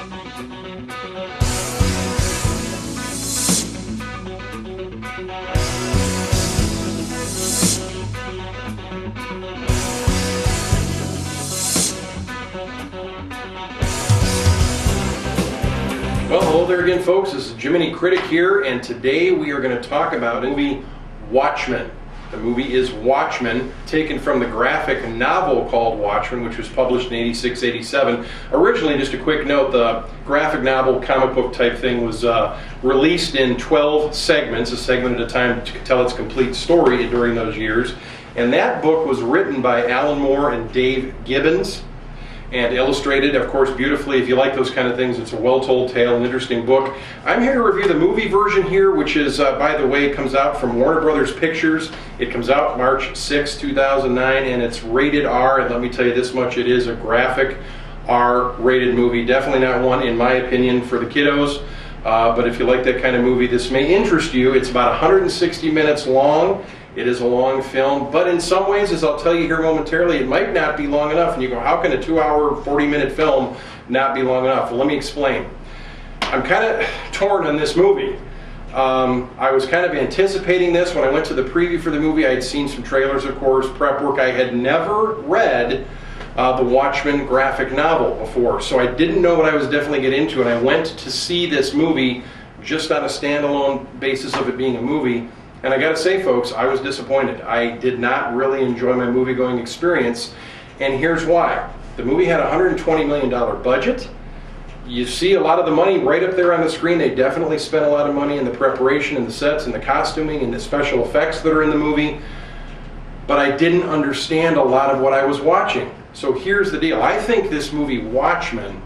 Well, hello there again, folks. This is Jiminy Critic here, and today we are going to talk about the movie Watchmen. The movie is Watchmen, taken from the graphic novel called Watchmen, which was published in '86-'87. Originally, just a quick note, the graphic novel, comic book type thing was released in 12 segments, a segment at a time to tell its complete story during those years. And that book was written by Alan Moore and Dave Gibbons, and illustrated, of course, beautifully. If you like those kind of things, it's a well-told tale, an interesting book. I'm here to review the movie version here, which is, by the way, comes out from Warner Brothers Pictures. It comes out March 6, 2009, and it's rated R, and let me tell you this much, it is a graphic R-rated movie. Definitely not one, in my opinion, for the kiddos, but if you like that kind of movie, this may interest you. It's about 160 minutes long. It is a long film, but in some ways, as I'll tell you here momentarily, it might not be long enough. And you go, how can a 2-hour, 40-minute film not be long enough? Well, let me explain. I'm kind of torn on this movie. I was kind of anticipating this when I went to the preview for the movie. I had seen some trailers, of course, prep work. I had never read the Watchmen graphic novel before, so I didn't know what I was definitely getting into, and I went to see this movie just on a standalone basis of it being a movie. And I gotta say, folks, I was disappointed. I did not really enjoy my movie-going experience, and here's why. The movie had a $120 million budget. You see a lot of the money right up there on the screen. They definitely spent a lot of money in the preparation and the sets and the costuming and the special effects that are in the movie, but I didn't understand a lot of what I was watching. So here's the deal. I think this movie, Watchmen,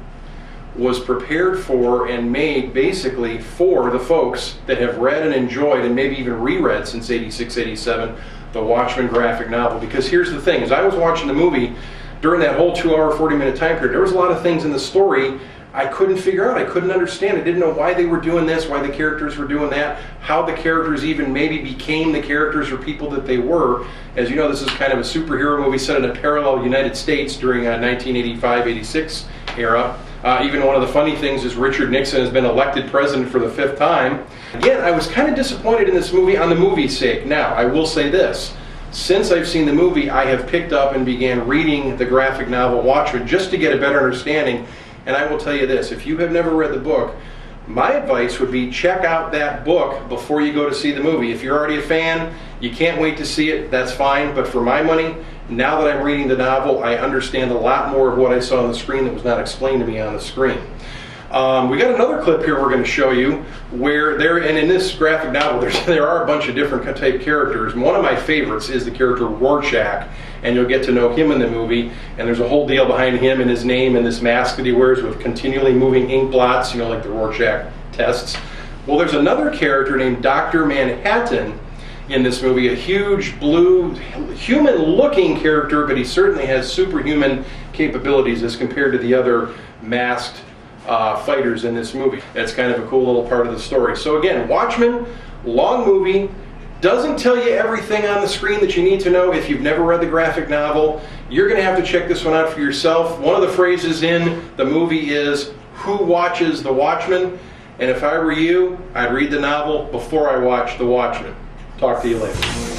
was prepared for and made basically for the folks that have read and enjoyed and maybe even reread since '86-'87 the Watchmen graphic novel. Because here's the thing, as I was watching the movie during that whole 2-hour, 40-minute time period, there was a lot of things in the story I couldn't figure out, I couldn't understand. I didn't know why they were doing this, why the characters were doing that, how the characters even maybe became the characters or people that they were. As you know, this is kind of a superhero movie set in a parallel United States during 1985-86 era. Even one of the funny things is Richard Nixon has been elected president for the 5th time. Again, I was kind of disappointed in this movie on the movie's sake. Now, I will say this. Since I've seen the movie, I have picked up and began reading the graphic novel Watchmen just to get a better understanding. And I will tell you this, if you have never read the book, my advice would be check out that book before you go to see the movie. If you're already a fan, you can't wait to see it, that's fine. But for my money, now that I'm reading the novel, I understand a lot more of what I saw on the screen that was not explained to me on the screen. We got another clip here we're going to show you where and in this graphic novel there are a bunch of different type characters. And one of my favorites is the character Rorschach, and you'll get to know him in the movie, and there's a whole deal behind him and his name and this mask that he wears with continually moving ink blots, you know, like the Rorschach tests. Well, there's another character named Dr. Manhattan in this movie, a huge blue, human-looking character, but he certainly has superhuman capabilities as compared to the other masked fighters in this movie. That's kind of a cool little part of the story. So again, Watchmen, long movie, doesn't tell you everything on the screen that you need to know if you've never read the graphic novel. You're going to have to check this one out for yourself. One of the phrases in the movie is, "Who watches the Watchmen?" And if I were you, I'd read the novel before I watch the Watchmen. Talk to you later.